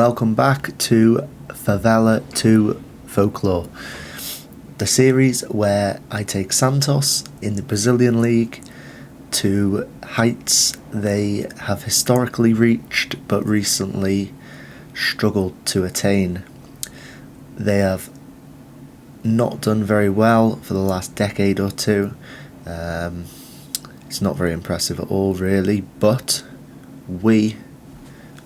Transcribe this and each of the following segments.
Welcome back to Favela to Folklore, the series where I take Santos in the Brazilian League to heights they have historically reached but recently struggled to attain. They have not done very well for the last decade or two. It's not very impressive at all, really, but we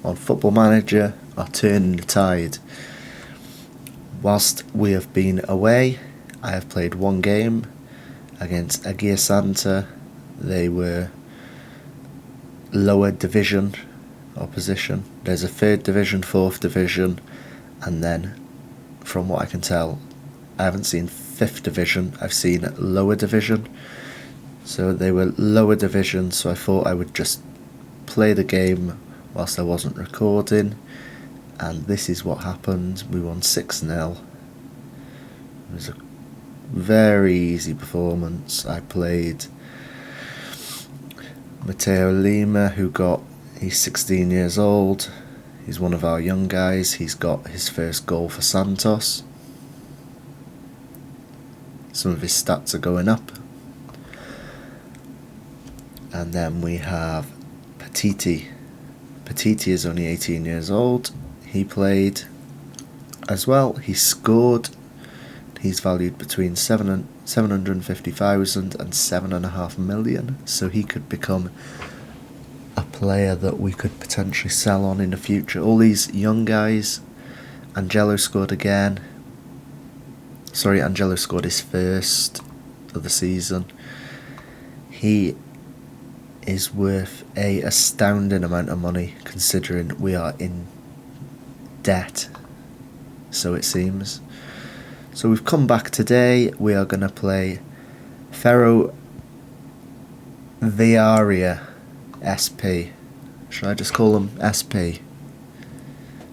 on Football Manager are turning the tide. Whilst we have been away, I have played one game against Aguirre Santa. They were lower division opposition. There's a 3rd division, 4th division, and then, from what I can tell, I haven't seen 5th division, I've seen lower division. So they were lower division, so I thought I would just play the game whilst I wasn't recording, and this is what happened. We won 6-0. It was a very easy performance. I played Mateo Lima, he's 16 years old. He's one of our young guys. He's got his first goal for Santos. Some of his stats are going up. And then we have Petiti. Petiti is only 18 years old. He played as well. He scored. He's valued between 750,000 and 7.5 million. So he could become a player that we could potentially sell on in the future. All these young guys. Angelo scored again. Angelo scored his first of the season. He is worth a astounding amount of money considering we are in debt, so it seems. So we've come back today. We are going to play Ferro Viaria SP. Should I just call them SP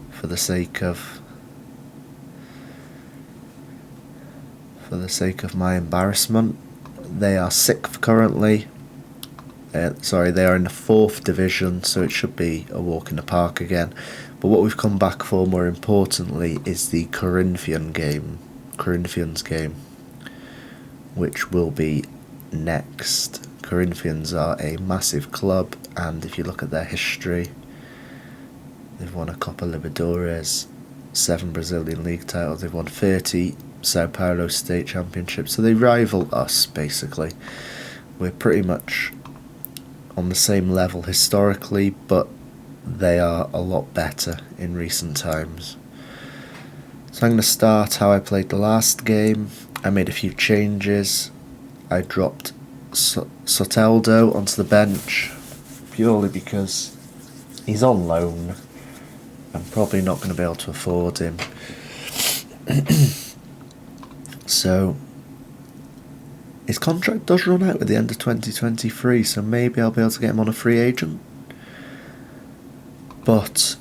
for the sake of my embarrassment? They are 6th currently. They are in the 4th division, so it should be a walk in the park again. But what we've come back for, more importantly, is the Corinthians game, which will be next. Corinthians are a massive club, and if you look at their history, they've won a Copa Libertadores, 7 Brazilian League titles, they've won 30 Sao Paulo State Championship, so they rival us, basically. We're pretty much on the same level historically, but they are a lot better in recent times. So I'm going to start how I played the last game. I made a few changes. I dropped Soteldo onto the bench purely because he's on loan. I'm probably not going to be able to afford him. So his contract does run out at the end of 2023, so maybe I'll be able to get him on a free agent. But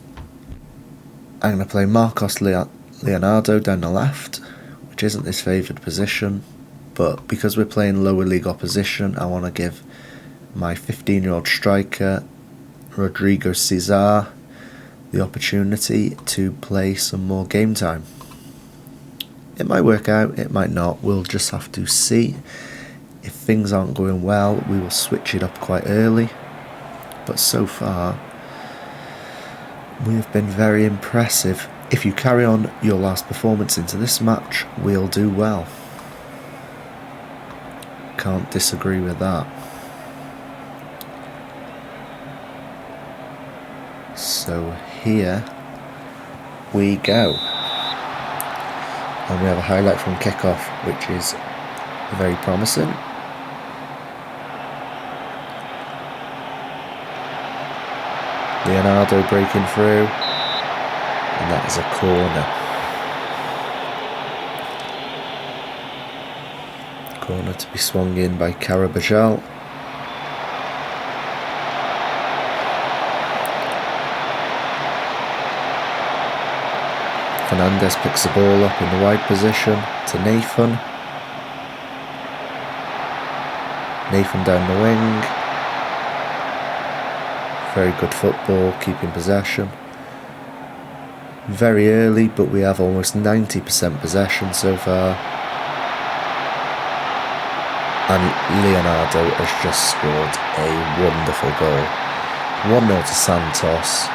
I'm going to play Marcos Leonardo down the left, which isn't his favoured position. But because we're playing lower league opposition, I want to give my 15-year-old striker, Rodrigo Cesar, the opportunity to play some more game time. It might work out, it might not. We'll just have to see. If things aren't going well, we will switch it up quite early. But so far, we have been very impressive. If you carry on your last performance into this match, we'll do well. Can't disagree with that. So here we go. And we have a highlight from kickoff, which is very promising. Leonardo breaking through, and that is a corner. Corner to be swung in by Carabajal. Fernandez picks the ball up in the wide position to Nathan. Nathan down the wing. Very good football, keeping possession. very early, but we have almost 90% possession so far. And Leonardo has just scored a wonderful goal. 1-0 to Santos.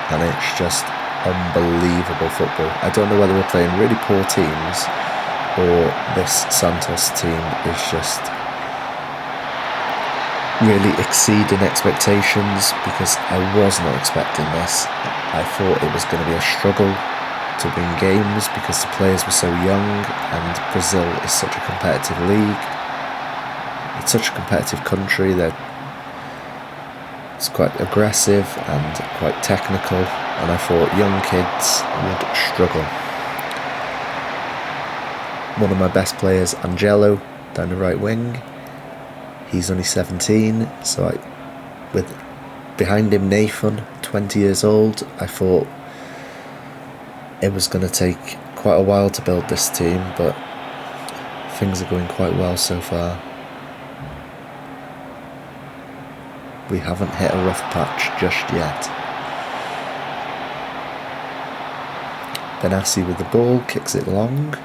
And it's just unbelievable football. I don't know whether we're playing really poor teams or this Santos team is just really exceeding expectations, because I was not expecting this. I thought it was going to be a struggle to win games because the players were so young, and Brazil is such a competitive league. It's such a competitive country that it's quite aggressive and quite technical, and I thought young kids would struggle. One of my best players, Angelo, down the right wing. He's only 17, so with behind him Nathan, 20 years old. I thought it was going to take quite a while to build this team, but things are going quite well so far. We haven't hit a rough patch just yet. Benassi with the ball, kicks it long.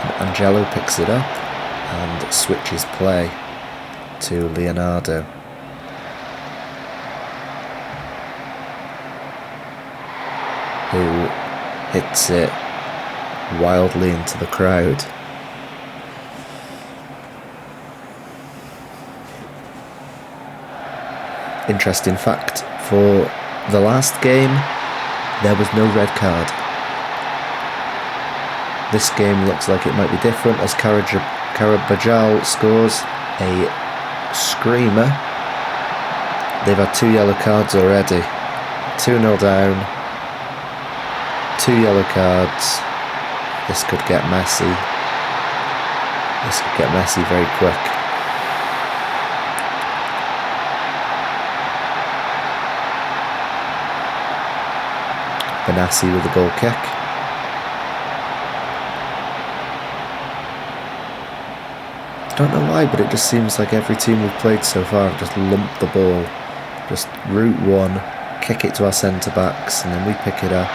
And Angelo picks it up and switches play to Leonardo. Who hits it wildly into the crowd. Interesting fact, for the last game there was no red card. This game looks like it might be different, as Carabajal scores a screamer. They've had 2 yellow cards already. 2-0 down. 2 yellow cards. This could get messy. This could get messy very quick. Benassi with the goal kick. I don't know why, but it just seems like every team we've played so far have just lumped the ball. Just route one, kick it to our centre-backs, and then we pick it up.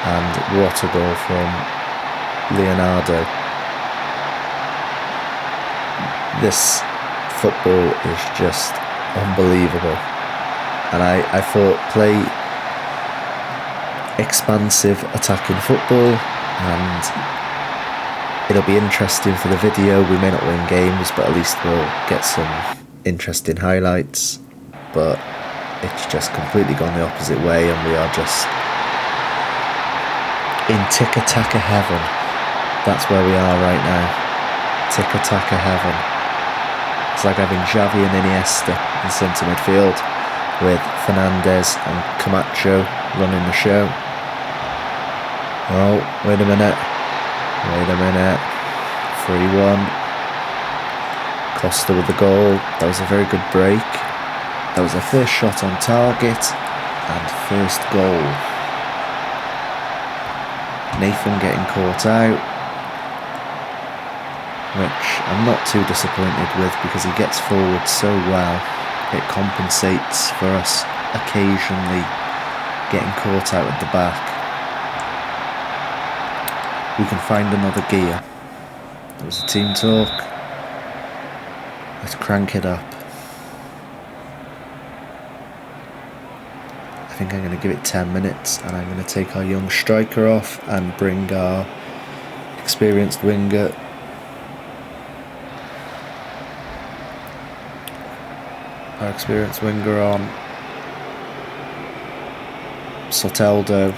And what a goal from Leonardo. This football is just unbelievable. And I thought play expansive attacking football, and it'll be interesting for the video. We may not win games, but at least we'll get some interesting highlights. But it's just completely gone the opposite way, and we are just in tiki-taka heaven. That's where we are right now. Tiki-taka heaven. It's like having Xavi and Iniesta in centre midfield, with Fernandez and Camacho running the show. Oh, wait a minute. 3-1. Costa with the goal. That was a very good break. That was their first shot on target and first goal. Nathan getting caught out, which I'm not too disappointed with, because he gets forward so well. It compensates for us occasionally getting caught out at the back. We can find another gear. There was a team talk. Let's crank it up. I think I'm going to give it 10 minutes, and I'm going to take our young striker off and bring our experienced winger. Our experienced winger on. Soteldo.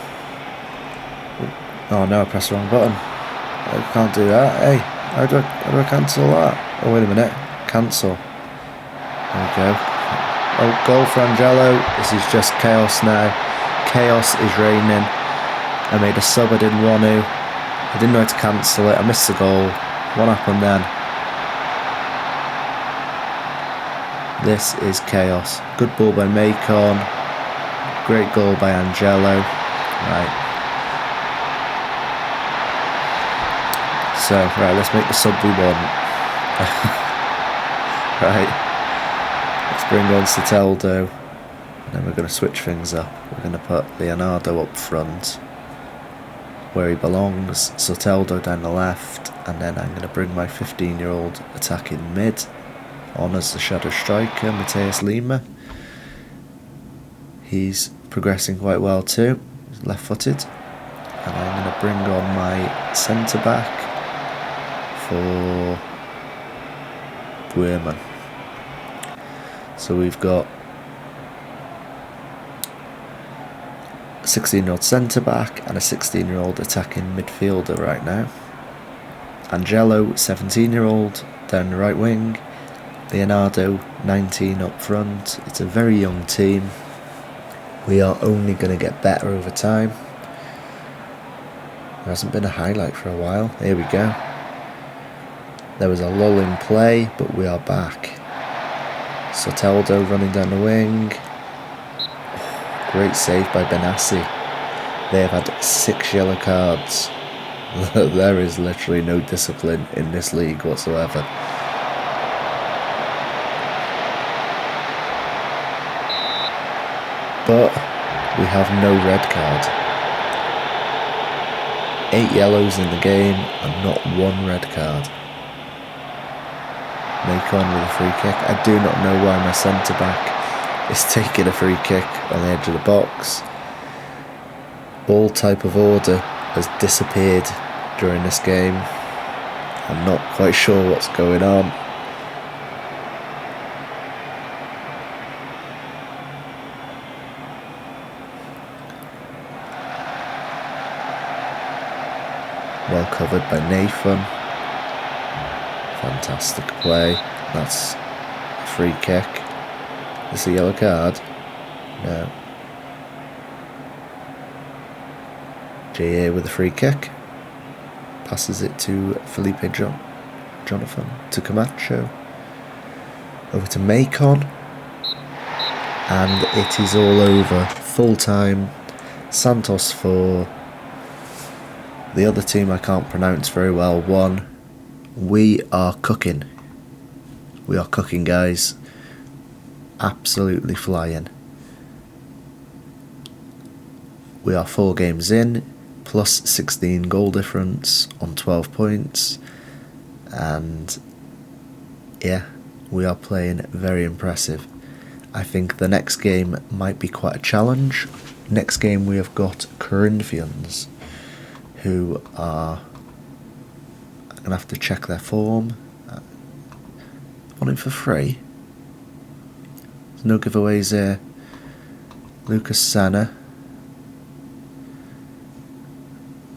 Oh no, I pressed the wrong button. I can't do that. Hey, how do I cancel that? Oh, wait a minute. Cancel. There we go. Oh, goal for Angelo. This is just chaos now. Chaos is reigning. I made a sub I didn't want to. I didn't know how to cancel it. I missed the goal. What happened then? This is chaos. Good ball by Macon. Great goal by Angelo. Right. So, right, let's make the sub we want. Right. Let's bring on Soteldo. And then we're going to switch things up. We're going to put Leonardo up front, where he belongs, Soteldo down the left, and then I'm going to bring my 15-year-old attacking mid on as the shadow striker, Mateus Lima. He's progressing quite well too. He's left-footed. And I'm going to bring on my centre-back for Buerman. So we've got 16-year-old centre-back and a 16-year-old attacking midfielder right now. Angelo, 17-year-old, down the right wing. Leonardo, 19, up front. It's a very young team. We are only going to get better over time. There hasn't been a highlight for a while. Here we go. There was a lull in play, but we are back. Soteldo running down the wing. Great save by Benassi. They have had 6 yellow cards. There is literally no discipline in this league whatsoever. But we have no red card. 8 yellows in the game and not 1 red card. Macon with a free kick. I do not know why my centre-back is taking a free kick on the edge of the box. All type of order has disappeared during this game. I'm not quite sure what's going on. Well covered by Nathan. Fantastic play. That's a free kick. Is a yellow card? No. JA with a free kick. Passes it to Felipe Jonathan. To Camacho. Over to Macon. And it is all over. Full time. Santos 4. The other team I can't pronounce very well, 1. We are cooking. We are cooking, guys. Absolutely flying. We are 4 games in, plus 16 goal difference on 12 points. And yeah, we are playing very impressive. I think the next game might be quite a challenge. Next game we have got Corinthians, who are... I'm going to have to check their form. Want it for free? There's no giveaways here. Lucas Sana.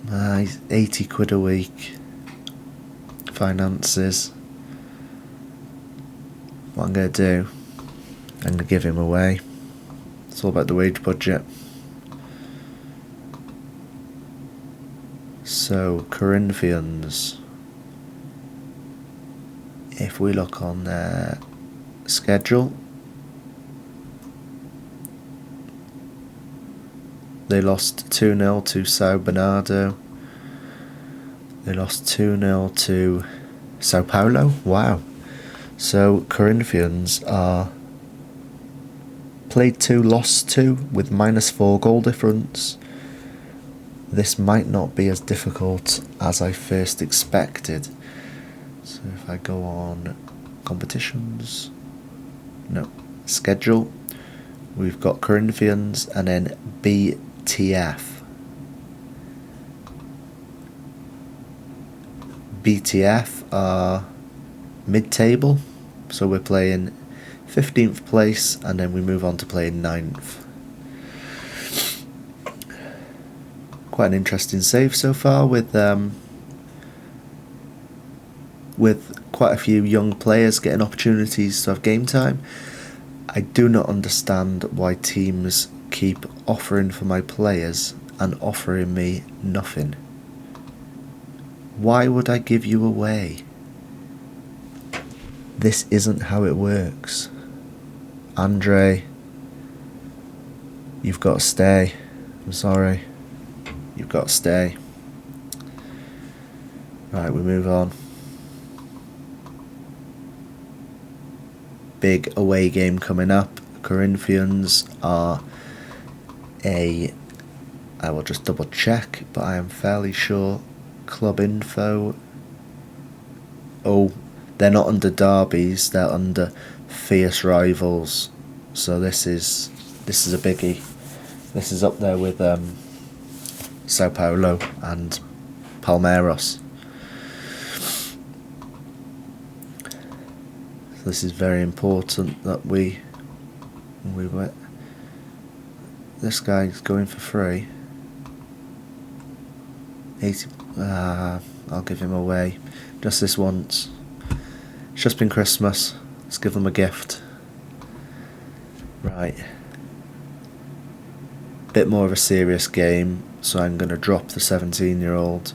He's 80 quid a week. Finances. What I'm going to do, I'm going to give him away. It's all about the wage budget. So, Corinthians. If we look on their schedule, they lost 2-0 to Sao Bernardo. They lost 2-0 to Sao Paulo. Wow. So Corinthians are played 2, lost 2 with -4 goal difference. This might not be as difficult as I first expected. So if I go on competitions, no, schedule, we've got Corinthians and then BTF. BTF are mid-table, so we're playing 15th place and then we move on to playing 9th. Quite an interesting save so far with quite a few young players getting opportunities to have game time. I do not understand why teams keep offering for my players and offering me nothing. Why would I give you away? This isn't how it works. Andre, you've got to stay. I'm sorry. You've got to stay. Right, we move on. Big away game coming up. Corinthians are I will just double check, but I am fairly sure club info. Oh, they're not under derbies, they're under fierce rivals. So this is a biggie. This is up there with Sao Paulo and Palmeiras. So this is very important that we were. This guy's going for free. 80. I'll give him away. Just this once. It's just been Christmas. Let's give them a gift. Right. Bit more of a serious game, so I'm going to drop the 17-year-old.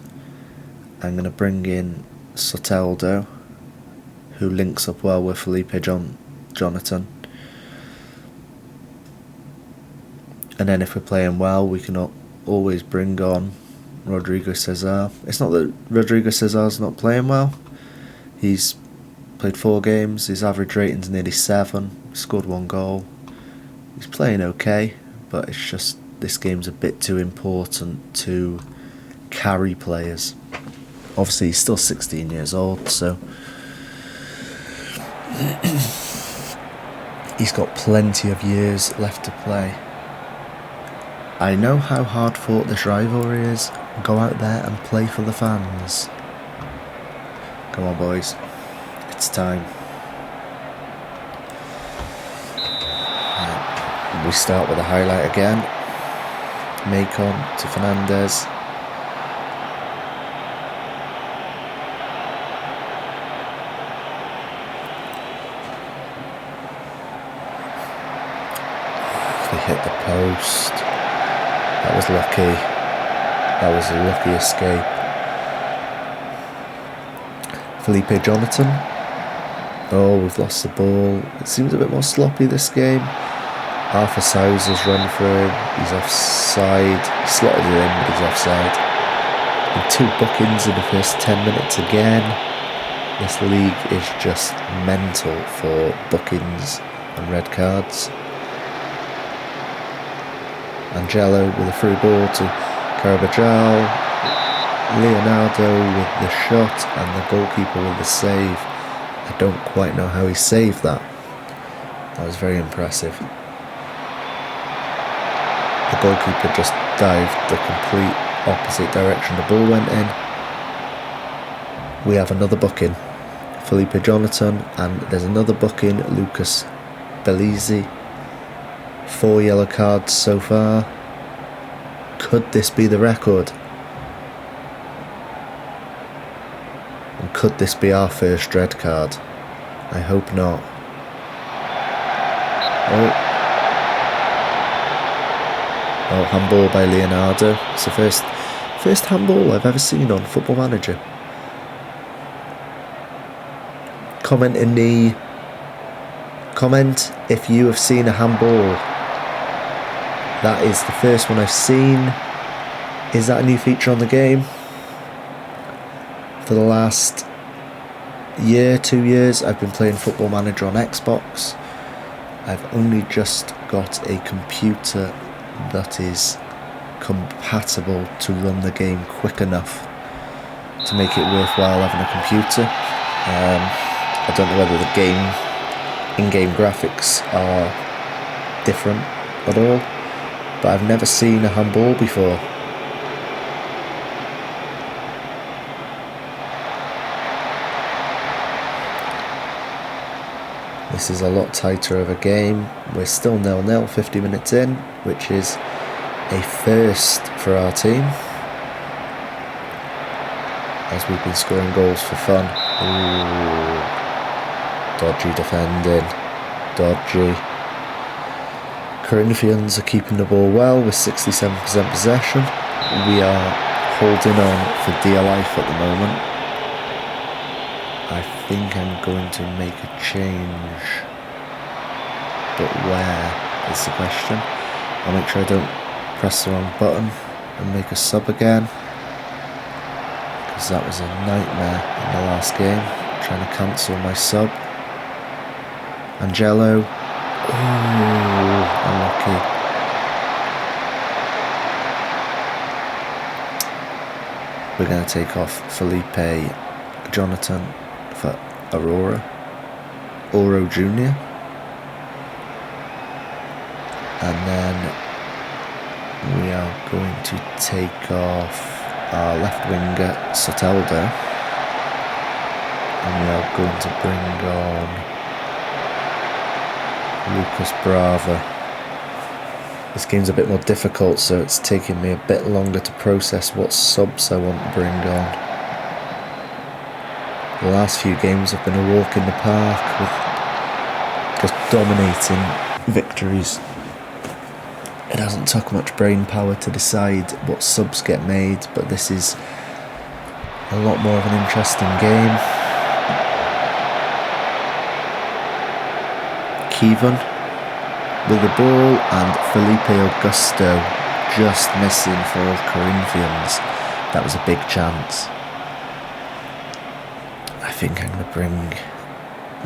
I'm going to bring in Soteldo, who links up well with Felipe Jonathan. And then if we're playing well, we can always bring on Rodrigo Cesar. It's not that Rodrigo Cesar's not playing well. He's played 4 games. His average rating's nearly 7. Scored 1 goal. He's playing okay, but it's just this game's a bit too important to carry players. Obviously, he's still 16 years old, so he's got plenty of years left to play. I know how hard fought this rivalry is. Go out there and play for the fans. Come on, boys. It's time. We start with a highlight again. Macon to Fernandez. They hit the post. That was lucky. That was a lucky escape. Felipe Jonathan. Oh, we've lost the ball. It seems a bit more sloppy this game. Arthur Sousa's run for him. He's offside. He slotted it in, but he's offside. And 2 bookings in the first 10 minutes again. This league is just mental for bookings and red cards. Angelo with a through ball to Carabajal. Leonardo with the shot and the goalkeeper with the save. I don't quite know how he saved that. That was very impressive. The goalkeeper just dived the complete opposite direction the ball went in. We have another booking. Felipe Jonathan, and there's another booking, Lucas Belize. 4 yellow cards so far. Could this be the record? And could this be our first red card? I hope not. Oh, handball by Leonardo. It's the first handball I've ever seen on Football Manager. Comment if you have seen a handball. That is the first one I've seen. Is that a new feature on the game? For the last year, 2 years, I've been playing Football Manager on Xbox. I've only just got a computer that is compatible to run the game quick enough to make it worthwhile having a computer. I don't know whether the in-game graphics are different at all, but I've never seen a handball before. This is a lot tighter of a game. We're still 0-0, 50 minutes in, which is a first for our team, as we've been scoring goals for fun. Ooh, dodgy defending, dodgy. Corinthians are keeping the ball well with 67% possession. We are holding on for dear life at the moment. I think I'm going to make a change, but where is the question? I'll make sure I don't press the wrong button and make a sub again, because that was a nightmare in the last game, trying to cancel my sub. Angelo, Oh, unlucky. We're going to take off Felipe Jonathan for Oro Jr. And then we are going to take off our left winger Soteldo. And we are going to bring on Lucas Brava. This game's a bit more difficult, so it's taking me a bit longer to process what subs I want to bring on. The last few games have been a walk in the park with just dominating victories. It hasn't took much brain power to decide what subs get made, but this is a lot more of an interesting game. Kevin with the ball, and Felipe Augusto just missing for Corinthians. That was a big chance. I think I'm going to bring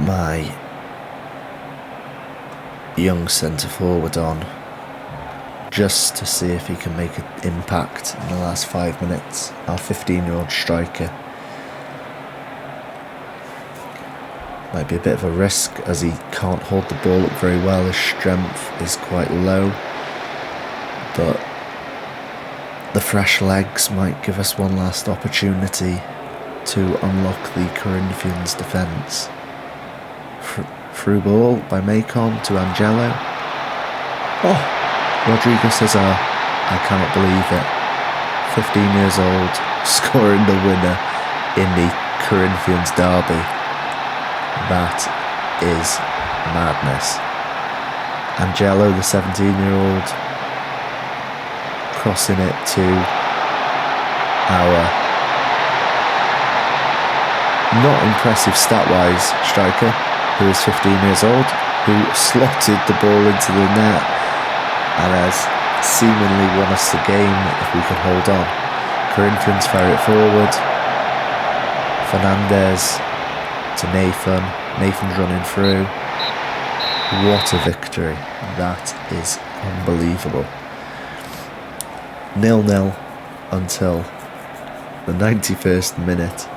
my young centre forward on just to see if he can make an impact in the last 5 minutes. Our 15-year-old striker. Might be a bit of a risk as he can't hold the ball up very well. His strength is quite low, but the fresh legs might give us one last opportunity to unlock the Corinthians' defence. Through ball by Macon to Angelo. Oh, Rodrigo Cesar. I cannot believe it. 15 years old, scoring the winner in the Corinthians derby. That is madness. Angelo, the 17-year-old, crossing it to our not impressive stat-wise striker, who is 15 years old, who slotted the ball into the net and has seemingly won us the game if we could hold on. Corinthians fire it forward. Fernandez to Nathan. Nathan's running through. What a victory. That is unbelievable. 0-0 until the 91st minute,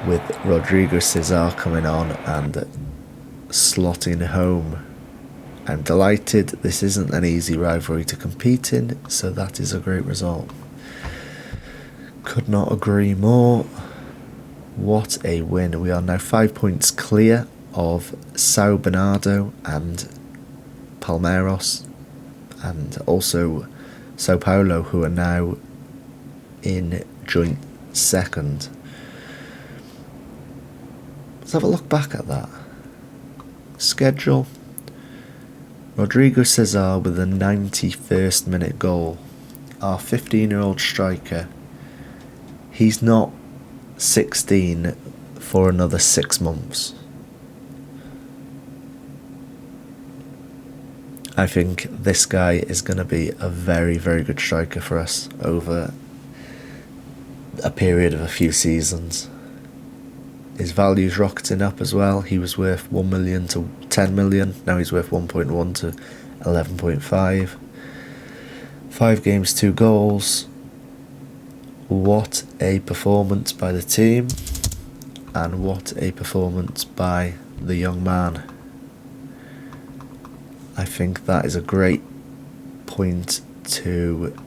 with Rodrigo Cesar coming on and slotting home. I'm delighted. This isn't an easy rivalry to compete in, so that is a great result. Could not agree more. What a win. We are now 5 points clear of Sao Bernardo and Palmeiras, and also Sao Paulo, who are now in joint second. Let's have a look back at that schedule. Rodrigo Cesar with a 91st minute goal. Our 15-year-old striker. He's not 16 for another 6 months. I think this guy is going to be a very, very good striker for us over a period of a few seasons. His value's rocketing up as well. He was worth 1 million to 10 million. Now he's worth 1.1 to 11.5. 5 games, 2 goals. What a performance by the team, and what a performance by the young man. I think that is a great point to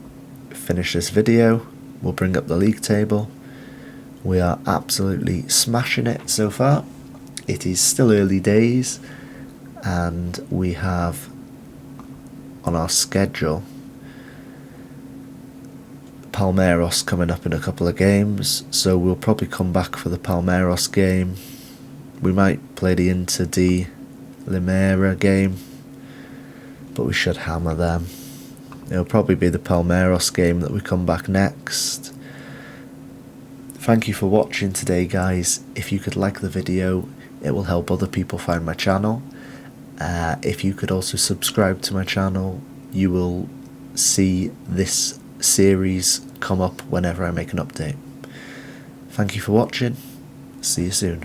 finish this video. We'll bring up the league table. We are absolutely smashing it so far. It is still early days, and we have on our schedule Palmeiras coming up in a couple of games, so we'll probably come back for the Palmeiras game. We might play the Inter de Limeira game, but we should hammer them. It'll probably be the Palmeiras game that we come back next. Thank you for watching today, guys. If you could like the video, it will help other people find my channel. If you could also subscribe to my channel, you will see this series come up whenever I make an update. Thank you for watching. See you soon.